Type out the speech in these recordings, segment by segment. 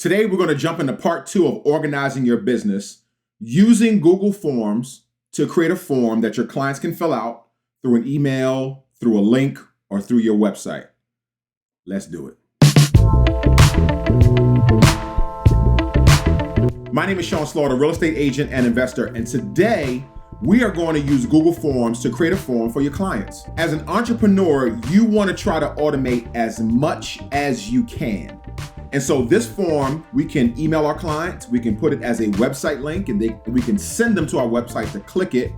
Today, we're going to jump into part 2 of organizing your business using Google Forms to create a form that your clients can fill out through an email, through a link, or through your website. Let's do it. My name is Sean Slaughter, real estate agent and investor, and today we are going to use Google Forms to create a form for your clients. As an entrepreneur, you want to try to automate as much as you can. And so this form, we can email our clients, we can put it as a website link, and we can send them to our website to click it,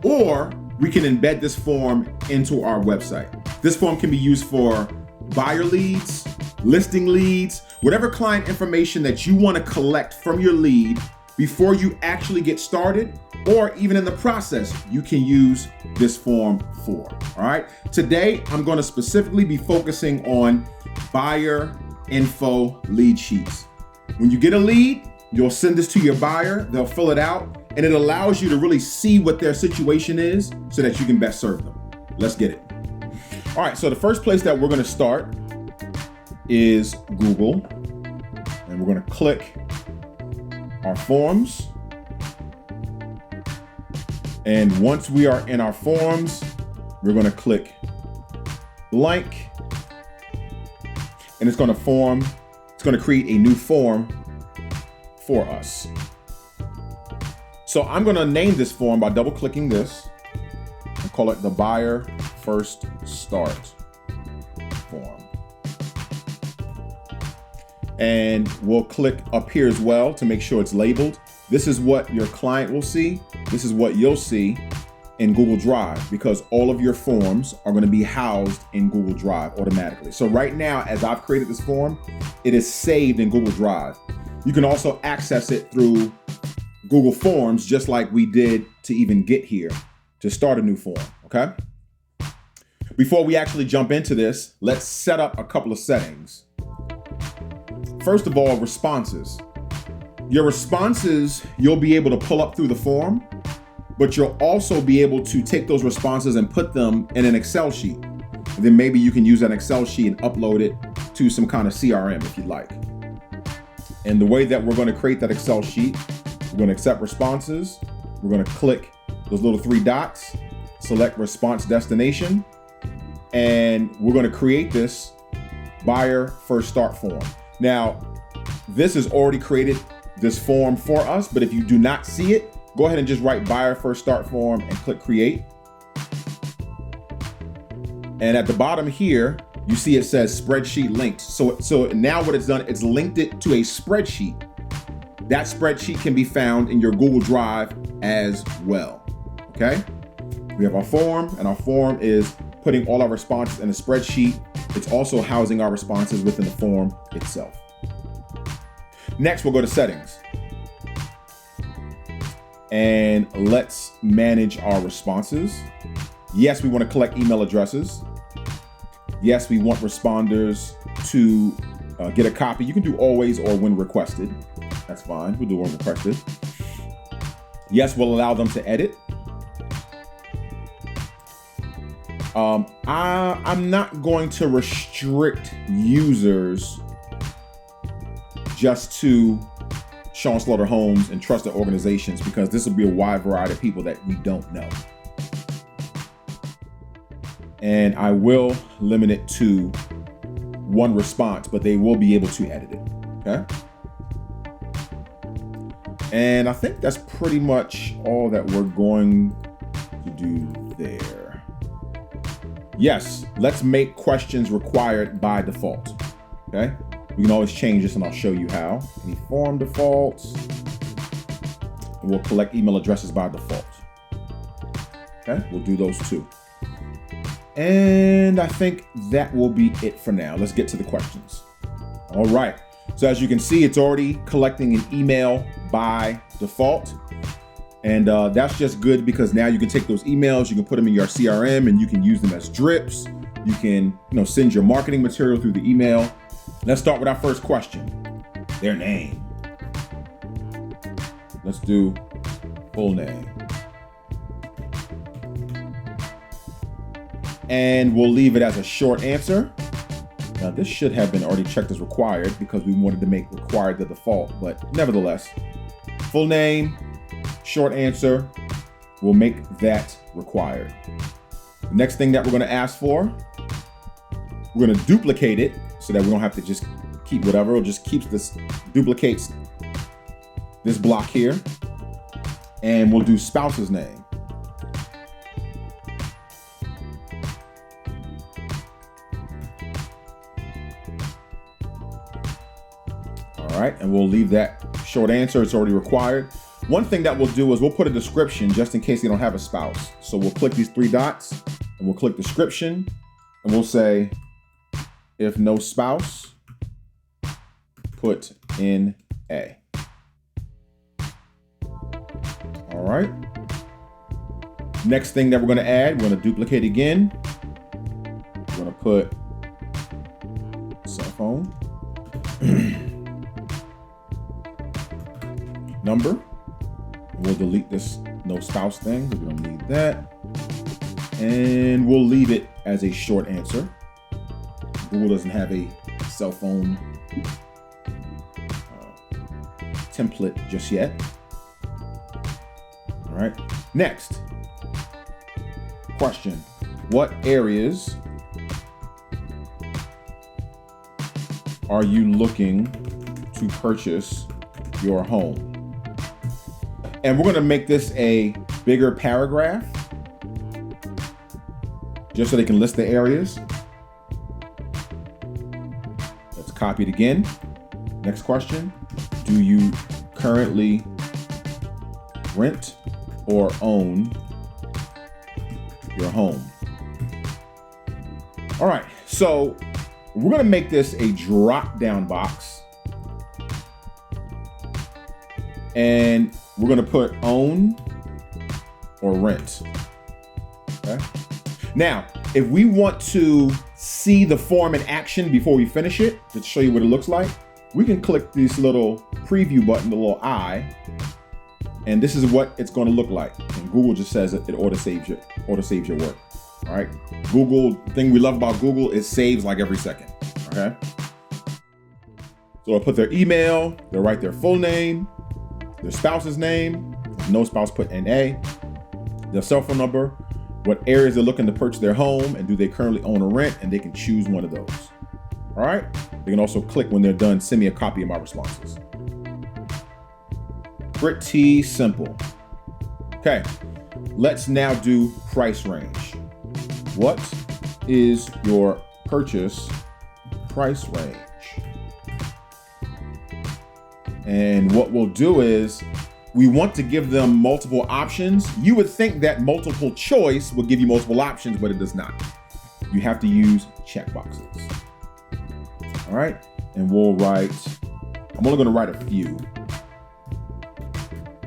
or we can embed this form into our website. This form can be used for buyer leads, listing leads, whatever client information that you want to collect from your lead before you actually get started, or even in the process, you can use this form for. All right. Today, I'm going to specifically be focusing on buyer info lead sheets. When you get a lead, you'll send this to your buyer, they'll fill it out, and it allows you to really see what their situation is so that you can best serve them. Let's get it. All right, so the first place that we're going to start is Google, and we're going to click our forms. And once we are in our forms, we're going to click blank. And it's going to create a new form for us. So I'm going to name this form by double clicking this and call it the Buyer First Start form. And we'll click up here as well to make sure it's labeled. This is what your client will see. This is what you'll see in Google Drive, because all of your forms are going to be housed in Google Drive automatically. So right now, as I've created this form, it is saved in Google Drive. You can also access it through Google Forms, just like we did to even get here to start a new form, okay? Before we actually jump into this, let's set up a couple of settings. First of all, responses. Your responses, you'll be able to pull up through the form, but you'll also be able to take those responses and put them in an Excel sheet. And then maybe you can use that Excel sheet and upload it to some kind of CRM if you'd like. And the way that we're going to create that Excel sheet, we're going to accept responses. We're going to click those little 3 dots, select response destination, and we're going to create this Buyer First Start form. Now, this has already created this form for us, but if you do not see it, go ahead and just write Buyer First Start form and click create. And at the bottom here, you see it says spreadsheet linked. So now what it's done, it's linked it to a spreadsheet. That spreadsheet can be found in your Google Drive as well. Okay. We have our form, and our form is putting all our responses in a spreadsheet. It's also housing our responses within the form itself. Next, we'll go to settings. And let's manage our responses. Yes, we want to collect email addresses. Yes, we want responders to get a copy. You can do always or when requested. That's fine. We'll do when requested. Yes, we'll allow them to edit. I'm not going to restrict users just to Sean Slaughter Homes and trusted organizations, because this will be a wide variety of people that we don't know. And I will limit it to 1 response, but they will be able to edit it, okay? And I think that's pretty much all that we're going to do there. Yes, let's make questions required by default, okay? We can always change this, and I'll show you how. Any form defaults. And we'll collect email addresses by default. Okay, we'll do those too. And I think that will be it for now. Let's get to the questions. All right. So as you can see, it's already collecting an email by default. And that's just good, because now you can take those emails, you can put them in your CRM, and you can use them as drips. You can, send your marketing material through the email. Let's start with our first question. Their name. Let's do full name. And we'll leave it as a short answer. Now this should have been already checked as required because we wanted to make required the default, but nevertheless, full name, short answer, we'll make that required. The next thing that we're going to ask for, we're going to duplicate it so that we don't have to just keep whatever. It just keeps this, duplicates this block here, and we'll do spouse's name. All right, and we'll leave that short answer. It's already required. One thing that we'll do is we'll put a description just in case they don't have a spouse. So we'll click these three dots and we'll click description and we'll say, if no spouse, put in A. All right. Next thing that we're going to add, we're going to duplicate again. We're going to put cell phone, number. We'll delete this no spouse thing. We don't need that. And we'll leave it as a short answer. Google doesn't have a cell phone template just yet. All right. Next question. What areas are you looking to purchase your home? And we're going to make this a bigger paragraph just so they can list the areas. Let's copy it again. Next question. Do you currently rent or own your home? All right, so we're going to make this a drop-down box. And we're going to put own or rent. Okay. Now, if we want to see the form in action before we finish it, to show you what it looks like, we can click this little preview button, the little eye, and this is what it's going to look like. And Google just says it auto saves your work. All right. Google, the thing we love about Google is saves like every second. Okay. So I'll put their email, they'll write their full name, their spouse's name, if no spouse, put NA, their cell phone number, what areas they're looking to purchase their home, and do they currently own or rent, and they can choose one of those. All right. They can also click when they're done, send me a copy of my responses. Pretty simple. Okay, let's now do price range. What is your purchase price range? And what we'll do is we want to give them multiple options. You would think that multiple choice would give you multiple options, but it does not. You have to use checkboxes. All right, and we'll write, I'm only gonna write a few.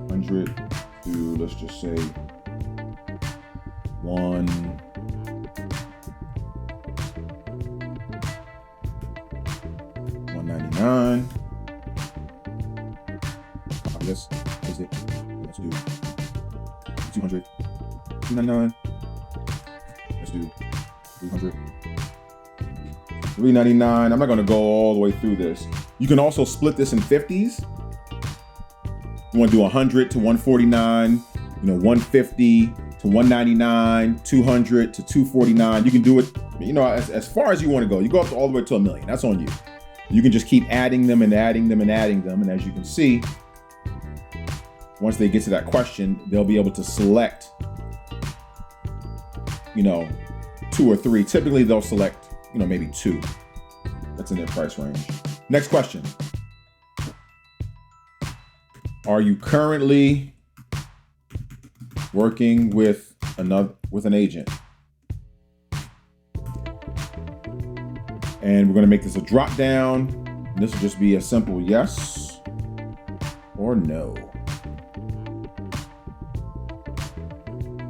100 to, let's just say 199. Let's do 200, 299. Let's do 300, 399. I'm not going to go all the way through this. You can also split this in 50s. You want to do 100 to 149, 150 to 199, 200 to 249. You can do it, as far as you want to go. You go up to all the way to $1 million. That's on you. You can just keep adding them and adding them and adding them. And as you can see, once they get to that question, they'll be able to select, 2 or 3. Typically, they'll select, maybe 2. That's in their price range. Next question. Are you currently working with an agent? And we're going to make this a drop down. This will just be a simple yes or no.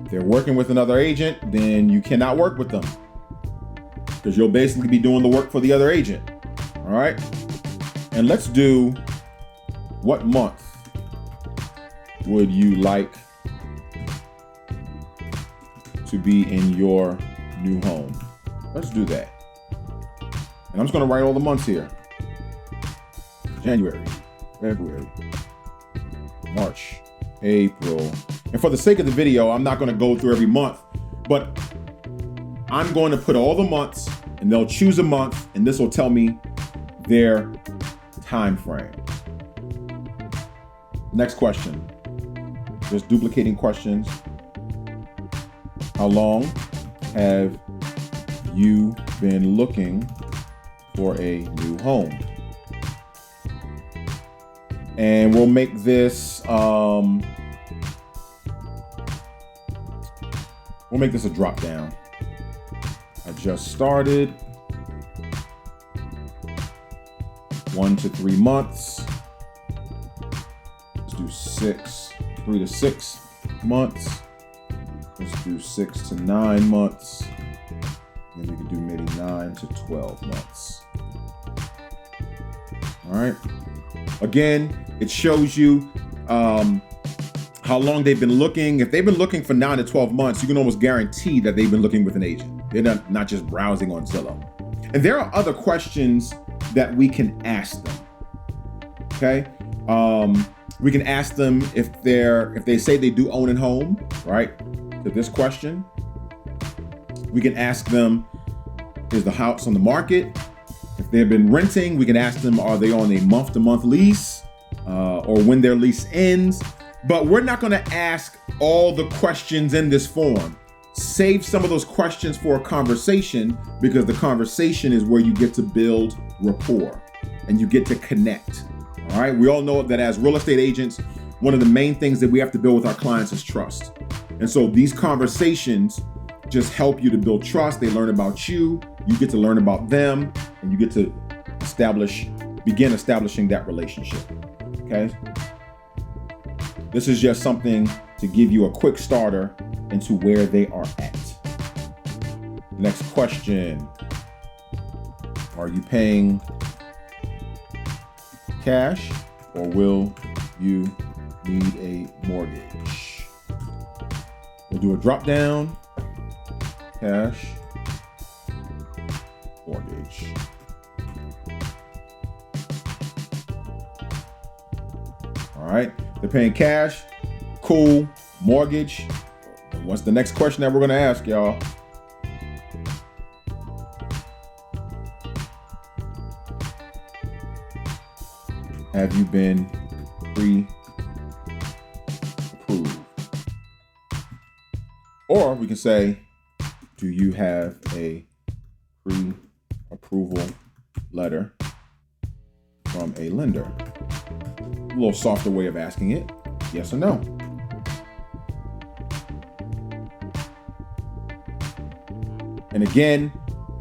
If they're working with another agent, then you cannot work with them because you'll basically be doing the work for the other agent. All right. And let's do, what month would you like to be in your new home? Let's do that. And I'm just going to write all the months here. January, February, March, April. And for the sake of the video, I'm not going to go through every month, but I'm going to put all the months and they'll choose a month and this will tell me their time frame. Next question. Just duplicating questions. How long have you been looking for a new home? And we'll make this we'll make this a drop down. I just started. 1 to 3 months. Let's do 3 to 6 months. Let's do 6 to 9 months. And we can do maybe 9 to 12 months. All right. Again, it shows you how long they've been looking. If they've been looking for 9 to 12 months, you can almost guarantee that they've been looking with an agent. They're not just browsing on Zillow. And there are other questions that we can ask them. Okay. We can ask them if they say they do own a home, right? To this question. We can ask them, is the house on the market? If they've been renting, we can ask them, are they on a month-to-month lease or when their lease ends? But we're not going to ask all the questions in this form. Save some of those questions for a conversation, because the conversation is where you get to build rapport and you get to connect. All right. We all know that as real estate agents, one of the main things that we have to build with our clients is trust. And so these conversations just help you to build trust. They learn about you, you get to learn about them, and you get to begin establishing that relationship. Okay. This is just something to give you a quick starter into where they are at. Next question. Are you paying cash or will you need a mortgage? We'll do a drop down. Cash, mortgage. All right, they're paying cash. Cool. Mortgage. What's the next question that we're going to ask, y'all? Have you been pre-approved? Or we can say, do you have a pre-approval letter from a lender? A little softer way of asking it, yes or no. And again,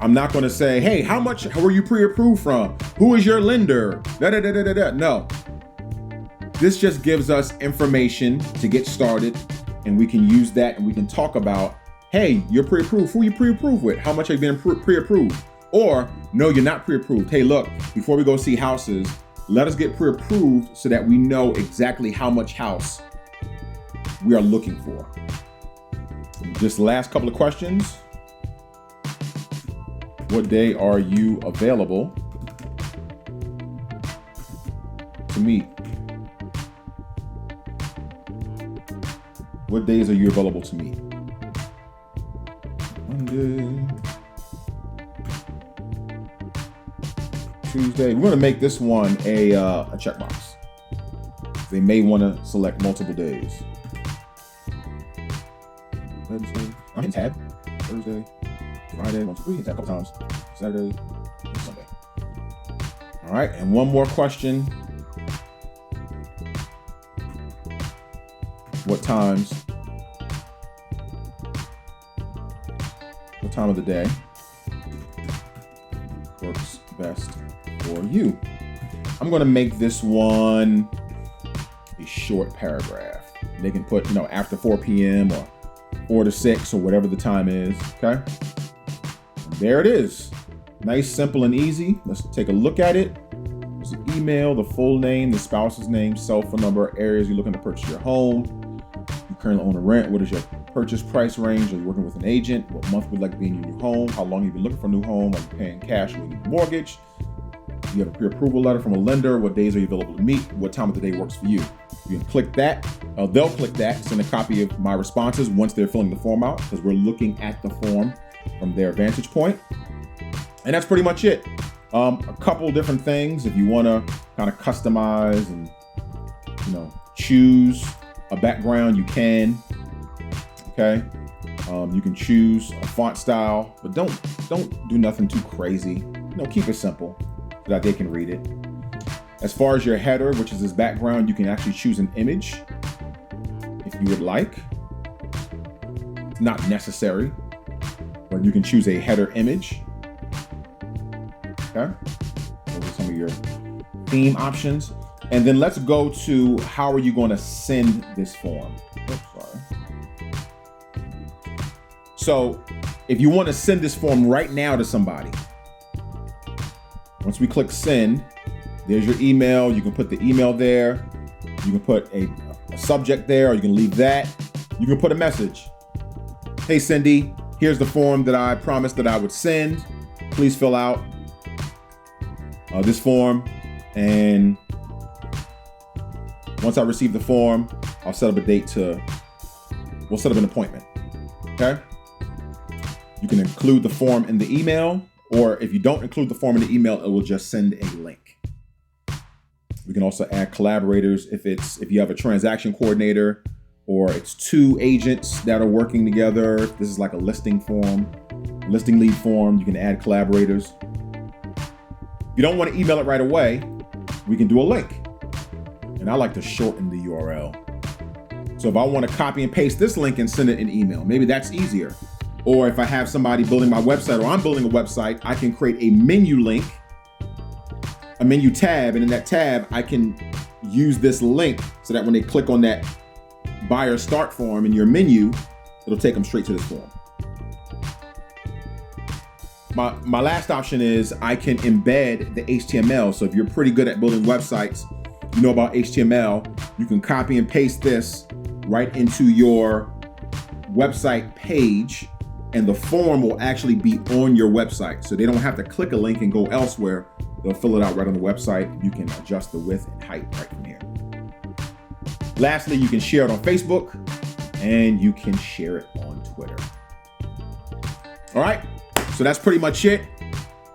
I'm not going to say, hey, how were you pre-approved from? Who is your lender? No. This just gives us information to get started, and we can use that and we can talk about, hey, you're pre-approved. Who are you pre-approved with? How much have you been pre-approved? Or, no, you're not pre-approved. Hey, look, before we go see houses, let us get pre-approved so that we know exactly how much house we are looking for. Just the last couple of questions. What day are you available to meet? What days are you available to meet? Monday, Tuesday. We're going to make this one a checkbox. They may want to select multiple days. Wednesday. I'm hitting tab. Thursday. Friday, 1, 2, 3, hit that a couple times. Saturday, Sunday. All right, and one more question. What time of the day works best for you? I'm going to make this one a short paragraph. They can put, after 4 p.m. or 4 to 6 or whatever the time is, okay? There it is. Nice, simple, and easy. Let's take a look at it. There's an email, the full name, the spouse's name, cell phone number, areas you're looking to purchase your home. You currently own a rent. What is your purchase price range, are you working with an agent? What month would you like to be in your new home? How long have you been looking for a new home? Are you paying cash or you need a mortgage? Do you have a pre-approval letter from a lender? What days are you available to meet? What time of the day works for you? You can click that. They'll click that, send a copy of my responses once they're filling the form out, because we're looking at the form from their vantage point. And that's pretty much it. A couple different things. If you want to kind of customize and, choose a background, you can. Okay. You can choose a font style, but don't do nothing too crazy. Keep it simple so that they can read it. As far as your header, which is this background, you can actually choose an image if you would like. It's not necessary, but you can choose a header image. Okay. Those are some of your theme options. And then let's go to how are you going to send this form? Oops, sorry. So if you want to send this form right now to somebody, once we click send, there's your email. You can put the email there. You can put a subject there, or you can leave that. You can put a message. Hey, Cindy, here's the form that I promised that I would send. Please fill out this form. And once I receive the form, I'll set up a date we'll set up an appointment. Okay. You can include the form in the email, or if you don't include the form in the email, it will just send a link. We can also add collaborators if you have a transaction coordinator, or it's two agents that are working together. This is like a listing lead form. You can add collaborators. If you don't want to email it right away, we can do a link. And I like to shorten the URL. So if I want to copy and paste this link and send it in email, maybe that's easier. Or if I have somebody building my website, or I'm building a website, I can create a menu link, a menu tab, and in that tab, I can use this link so that when they click on that buyer start form in your menu, it'll take them straight to this form. My last option is I can embed the HTML. So if you're pretty good at building websites, you know about HTML, you can copy and paste this right into your website page, and the form will actually be on your website. So they don't have to click a link and go elsewhere. They'll fill it out right on the website. You can adjust the width and height right from here. Lastly, you can share it on Facebook, and you can share it on Twitter. All right, so that's pretty much it.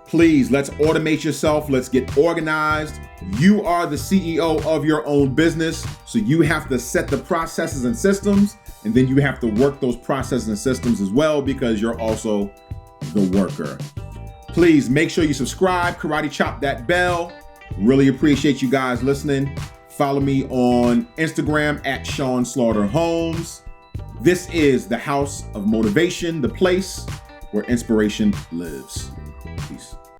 Please, let's automate yourself. Let's get organized. You are the CEO of your own business, so you have to set the processes and systems, and then you have to work those processes and systems as well, because you're also the worker. Please make sure you subscribe, karate chop that bell. Really appreciate you guys listening. Follow me on Instagram at Sean Slaughter Homes. This is the House of Motivation, the place where inspiration lives. Peace.